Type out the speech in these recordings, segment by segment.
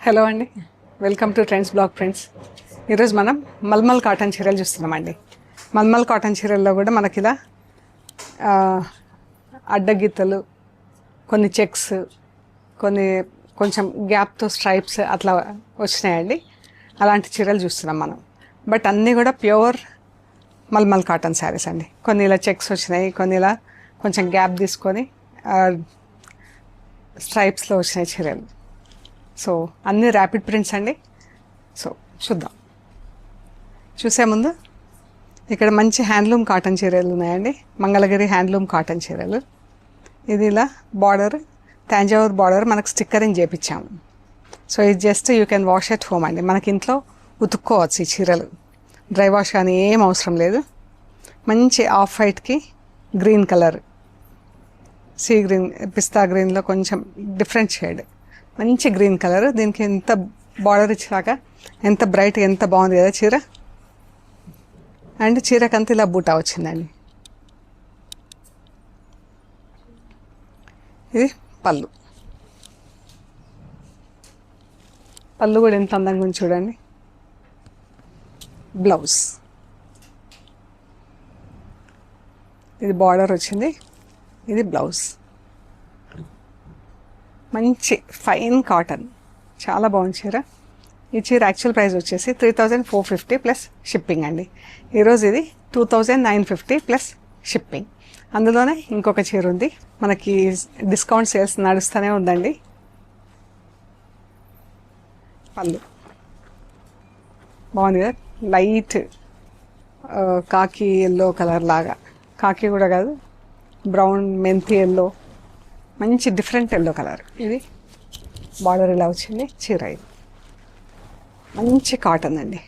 Hello అండి, welcome to trends blog friends. ఈరోజు మనం మల్మల్ కాటన్ చీరలు చూస్తున్నామండి. మల్మల్ కాటన్ చీరల్లో కూడా మనకి ఇలా అడ్డగీతలు, కొన్ని చెక్స్, కొన్ని కొంచెం గ్యాప్తో స్ట్రైప్స్ అట్లా వచ్చినాయండి. అలాంటి చీరలు చూస్తున్నాం మనం. బట్ అన్నీ కూడా ప్యూర్ మల్మల్ కాటన్ శారీస్ అండి. కొన్ని ఇలా చెక్స్ వచ్చినాయి, కొన్ని ఇలా కొంచెం గ్యాప్ తీసుకొని స్ట్రైప్స్లో వచ్చినాయి చీరలు. సో అన్నీ ర్యాపిడ్ ప్రింట్స్ అండి. సో చూద్దాం. చూసే ముందు ఇక్కడ మంచి హ్యాండ్లూమ్ కాటన్ చీరలు ఉన్నాయండి. మంగళగిరి హ్యాండ్లూమ్ కాటన్ చీరలు. ఇది ఇలా బార్డర్, తాంజావూర్ బార్డర్ మనకు స్టిక్కరింగ్ చేయించాము. సో ఇది just you can wash at home అండి. మనకి ఇంట్లో ఉతుక్కోవచ్చు ఈ చీరలు. డ్రై వాష్ కానీ ఏం అవసరం లేదు. మంచి ఆఫ్ వైట్కి గ్రీన్ కలర్, సీ గ్రీన్, పిస్తా గ్రీన్లో కొంచెం డిఫరెంట్ షేడ్, మంచి గ్రీన్ కలర్. దీనికి ఎంత బార్డర్ ఇచ్చాక ఎంత బ్రైట్, ఎంత బాగుంది కదా చీర. అండ్ చీరకంతా ఇలా బూటా వచ్చిందండి. ఇది పళ్ళు. పళ్ళు కూడా ఎంత అందంగా ఉంది చూడండి. బ్లౌజ్, ఇది బార్డర్ వచ్చింది, ఇది బ్లౌజ్. మంచి ఫైన్ కాటన్, చాలా బాగుంది చీర. ఈ చీర యాక్చువల్ ప్రైస్ వచ్చేసి 3450 ప్లస్ షిప్పింగ్ అండి. ఈరోజు ఇది 2950 ప్లస్ షిప్పింగ్. అందులోనే ఇంకొక చీర ఉంది మనకి, డిస్కౌంట్ సేల్స్ నడుస్తూనే ఉందండి. పళ్ళు బాగుంది కదా, లైట్ కాకి ఎల్లో కలర్ లాగా, కాకి కూడా కాదు, బ్రౌన్ మెంతి ఎల్లో, మంచి డిఫరెంట్ ఎల్లో కలర్. ఇది బార్డర్ ఇలా వచ్చింది. చీర ఇది మంచి కాటన్ అండి.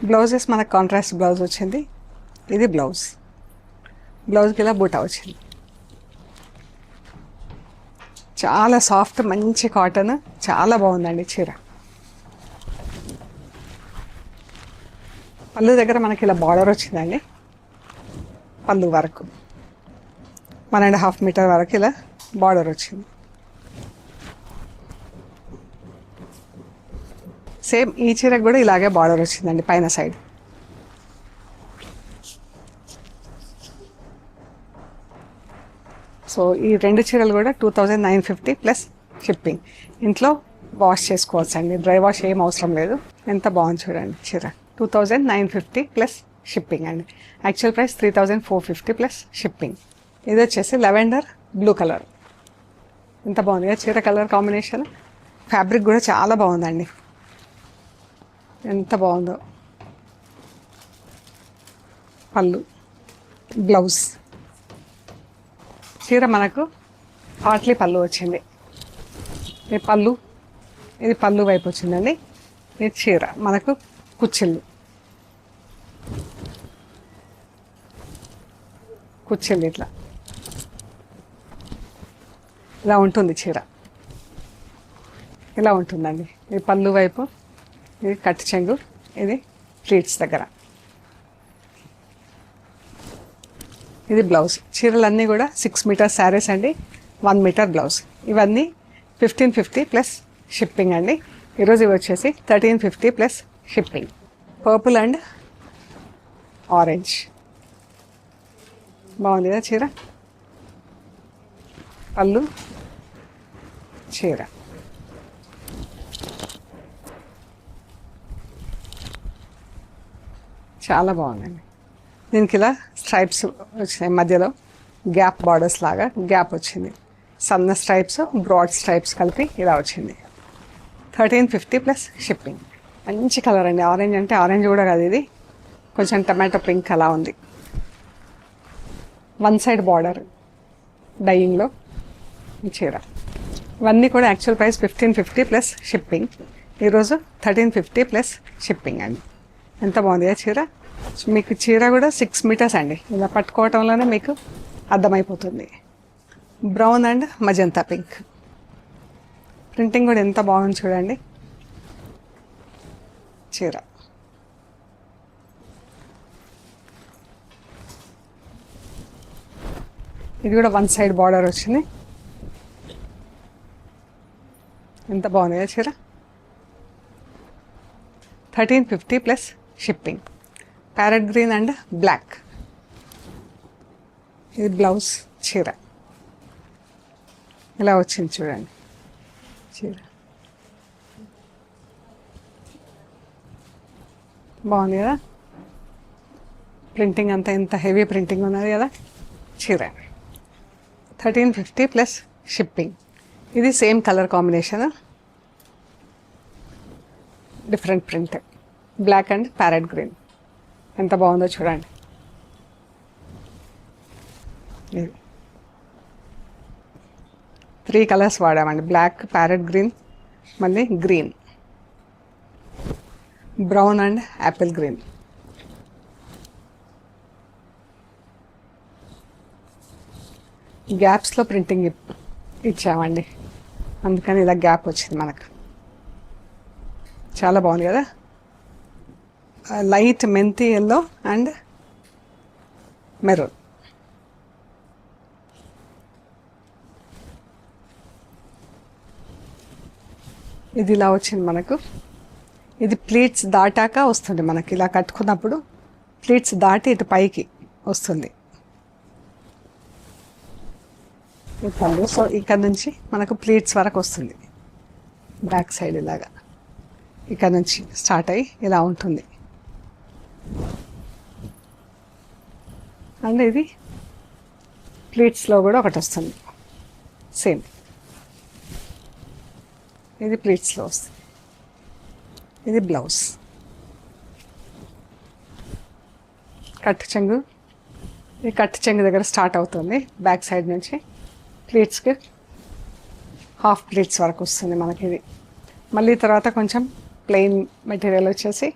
బ్లౌజెస్ మనకు కాంట్రాస్ట్ బ్లౌజ్ వచ్చింది. ఇది బ్లౌజ్, బ్లౌజ్కి ఇలా బూటా వచ్చింది. చాలా సాఫ్ట్ మంచి కాటన్, చాలా బాగుందండి చీర. పళ్ళు దగ్గర మనకి ఇలా బార్డర్ వచ్చిందండి. పళ్ళు వరకు 1.5 మీటర్ వరకు ఇలా బార్డర్ వచ్చింది. సేమ్ ఈ చీరకు కూడా ఇలాగే బార్డర్ వచ్చిందండి పైన సైడ్. సో ఈ రెండు చీరలు కూడా 2950 ప్లస్ షిప్పింగ్. ఇంట్లో వాష్ చేసుకోవచ్చు అండి, డ్రై వాష్ ఏం అవసరం లేదు. ఎంత బాగుంది చూడండి చీర. 2950 ప్లస్ షిప్పింగ్ అండి. Actual price 3450 plus shipping. ఇది వచ్చేసి లెవెండర్ బ్లూ కలర్. ఎంత బాగుంది కదా చీర కలర్ కాంబినేషన్. ఫ్యాబ్రిక్ కూడా చాలా బాగుందండి, ఎంత బాగుందో. పళ్ళు, బ్లౌజ్. చీర మనకు పాట్లీ పళ్ళు వచ్చింది. ఇది పళ్ళు, ఇది పళ్ళు వైపు వచ్చిందండి. ఇది చీర మనకు కుచ్చిళ్ళు, కుచ్చిళ్ళు ఇట్లా ఇలా ఉంటుంది చీర. ఇలా ఉంటుందండి. ఇది పళ్ళు వైపు, ఇది కట్ చెంగు, ఇది ప్లీట్స్ దగ్గర. ఇది బ్లౌజ్. చీరలన్నీ కూడా 6 మీటర్ శారీస్ అండి, 1 మీటర్ బ్లౌజ్. ఇవన్నీ 1550 ప్లస్ షిప్పింగ్ అండి. ఈరోజు ఇవి వచ్చేసి 1350 plus shipping. Purple and orange బాగుంది కదా చీర. పళ్ళు, చీర. చాలా బాగుందండి. దీనికి ఇలా స్ట్రైప్స్ వచ్చినాయి, మధ్యలో గ్యాప్ బార్డర్స్ లాగా గ్యాప్ వచ్చింది. సన్న స్ట్రైప్స్, బ్రాడ్ స్ట్రైప్స్ కలిపి ఇలా వచ్చింది. 1350 ప్లస్ షిప్పింగ్. మంచి కలర్ అండి. ఆరెంజ్ అంటే ఆరెంజ్ కూడా కాదు, ఇది కొంచెం టమాటో పింక్ అలా ఉంది. 1 సైడ్ బార్డర్ డైయింగ్లో ఈ చీర. ఇవన్నీ కూడా యాక్చువల్ ప్రైస్ 1550 ప్లస్ షిప్పింగ్. ఈరోజు 1350 ప్లస్ షిప్పింగ్ అండి. ఎంత బాగుంది కదా చీర. మీకు చీర కూడా 6 మీటర్స్ అండి. ఇలా పట్టుకోవటంలోనే మీకు అర్థమైపోతుంది. Brown and magenta pink. Printing కూడా ఎంత బాగుంది చూడండి చీర. ఇది కూడా 1 సైడ్ బార్డర్ వచ్చింది. ఎంత బాగుంది కదా చీర. 1350 plus shipping. Parrot green and black. ఇది బ్లౌజ్ చీర ఇలా వచ్చింది చూడండి. చీర బాగుంది కదా. ప్రింటింగ్ అంతా ఎంత హెవీ ప్రింటింగ్ ఉన్నది కదా చీర. 1350 ప్లస్ షిప్పింగ్. ఇది same colour combination, different print, black and parrot green. ఎంత బాగుందో చూడండి. ఇది 3 కలర్స్ వాడామండి, బ్లాక్, ప్యారెట్ గ్రీన్, మళ్ళీ green, brown and apple green. గ్యాప్స్లో ప్రింటింగ్ ఇచ్చామండి, అందుకని ఇలా గ్యాప్ వచ్చింది మనకు. చాలా బాగుంది కదా. లైట్ మెంతి ఎల్లో అండ్ మెరూన్. ఇది ఇలా వచ్చింది మనకు. ఇది ప్లీట్స్ దాటాక వస్తుంది మనకి. ఇలా కట్టుకున్నప్పుడు ప్లీట్స్ దాటి ఇటు పైకి వస్తుంది ఈ పళ్ళు. సో ఇక్కడ నుంచి మనకు ప్లీట్స్ వరకు వస్తుంది. బ్యాక్ సైడ్ ఇలాగా ఇక్కడ నుంచి స్టార్ట్ అయ్యి ఇలా ఉంటుంది. అండ్ ఇది ప్లీట్స్లో కూడా ఒకటి వస్తుంది సేమ్. ఇది ప్లీట్స్లో వస్తుంది. ఇది బ్లౌజ్. కట్టు చెంగు. ఇది కట్టు చెంగు దగ్గర స్టార్ట్ అవుతుంది బ్యాక్ సైడ్ నుంచి. ప్లీట్స్కి హాఫ్ ప్లీట్స్ వరకు వస్తుంది మనకి. ఇది మళ్ళీ తర్వాత కొంచెం ప్లెయిన్ మెటీరియల్ వచ్చేసి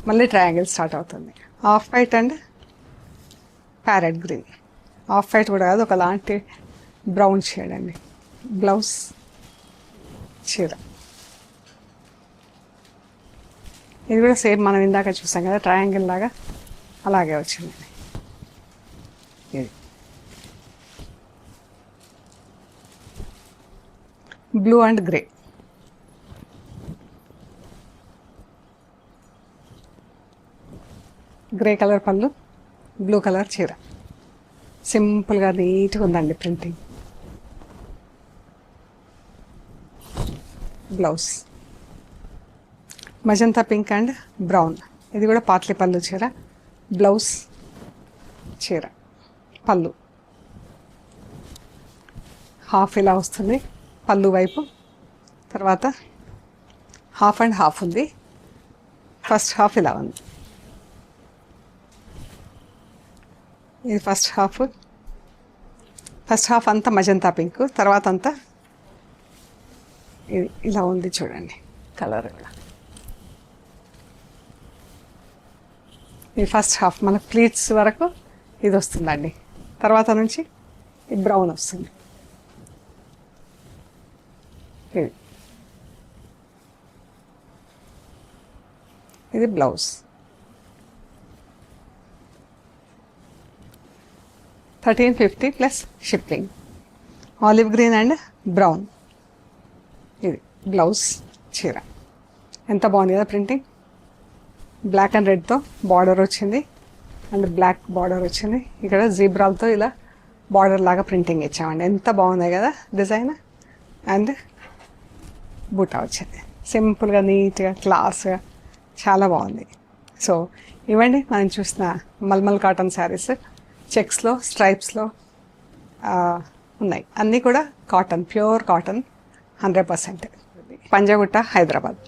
మళ్ళీ ట్రయాంగిల్ స్టార్ట్ అవుతుంది. Off white and parrot green. Off white కూడా కాదు, ఒకలాంటి బ్రౌన్ షేడ్ అండి. బ్లౌజ్ చీర. ఇది కూడా సేమ్ మనం ఇందాక చూసాం కదా ట్రయాంగిల్ లాగా, అలాగే వచ్చింది. ఇది blue and grey. Grey colour పళ్ళు, బ్లూ కలర్ చీర. సింపుల్గా నీట్గా ఉందండి printing. Blouse magenta pink and brown. ఇది కూడా పాట్లీ పళ్ళు చీర. బ్లౌజ్ చీర, పళ్ళు హాఫ్ ఇలా వస్తుంది పళ్ళు వైపు. తర్వాత హాఫ్ అండ్ హాఫ్ ఉంది. ఫస్ట్ హాఫ్ ఇలా ఉంది. ఇది ఫస్ట్ హాఫ్ అంతా మజంతా పింక్, తర్వాత అంతా ఇది ఇలా ఉంది చూడండి కలర్ కూడా. ఇది ఫస్ట్ హాఫ్ మన ప్లీట్స్ వరకు ఇది వస్తుందండి. తర్వాత నుంచి ఈ బ్రౌన్ వస్తుంది. ఇది blouse. 1350 plus shipping. Olive green and brown. ఇది బ్లౌజ్ చీర. ఎంత బాగుంది కదా ప్రింటింగ్. బ్లాక్ అండ్ రెడ్తో బార్డర్ వచ్చింది అండ్ బ్లాక్ బార్డర్ వచ్చింది. ఇక్కడ జీబ్రాలతో ఇలా బార్డర్ లాగా ప్రింటింగ్ ఇచ్చామండి. ఎంత బాగుంది కదా డిజైన్. అండ్ బూటా వచ్చింది సింపుల్గా, నీట్గా, క్లాస్గా, చాలా బాగుంది. సో ఇవ్వండి మనం చూసిన మల్మల్ కాటన్ శారీస్. చెక్స్లో, స్ట్రైప్స్లో ఉన్నాయి. అన్నీ కూడా cotton, pure cotton, 100%. Panjagutta, Hyderabad.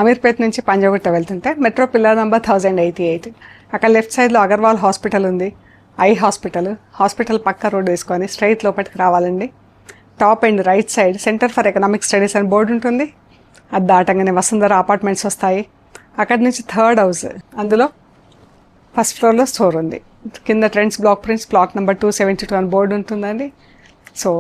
Ameerpet నుంచి పంజాగుట్ట వెళ్తుంటే మెట్రో పిల్లర్ నెంబర్ 1088. అక్కడ లెఫ్ట్ సైడ్లో అగర్వాల్ హాస్పిటల్ ఉంది, ఐ హాస్పిటల్ పక్క రోడ్ వేసుకొని స్ట్రైట్ లోపలికి రావాలండి. Top and right side centre for economic studies అని బోర్డు ఉంటుంది. అది దాటంగానే వసుంధర అపార్ట్మెంట్స్ వస్తాయి. అక్కడి నుంచి 3rd హౌస్, అందులో ఫస్ట్ ఫ్లోర్లో స్టోర్ ఉంది. కింద trends block prints plot number 272 అని బోర్డు ఉంటుందండి. సో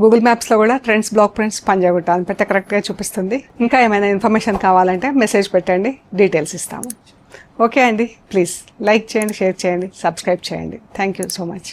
గూగుల్ మ్యాప్స్లో కూడా ట్రెండ్స్ బ్లాక్ ప్రింట్స్ పంజాగుట్ట అని పెడితే కరెక్ట్గా చూపిస్తుంది. ఇంకా ఏమైనా ఇన్ఫర్మేషన్ కావాలంటే మెసేజ్ పెట్టండి, డీటెయిల్స్ ఇస్తాము. ఓకే అండి, ప్లీజ్ లైక్ చేయండి, షేర్ చేయండి, సబ్స్క్రైబ్ చేయండి. Thank you so much.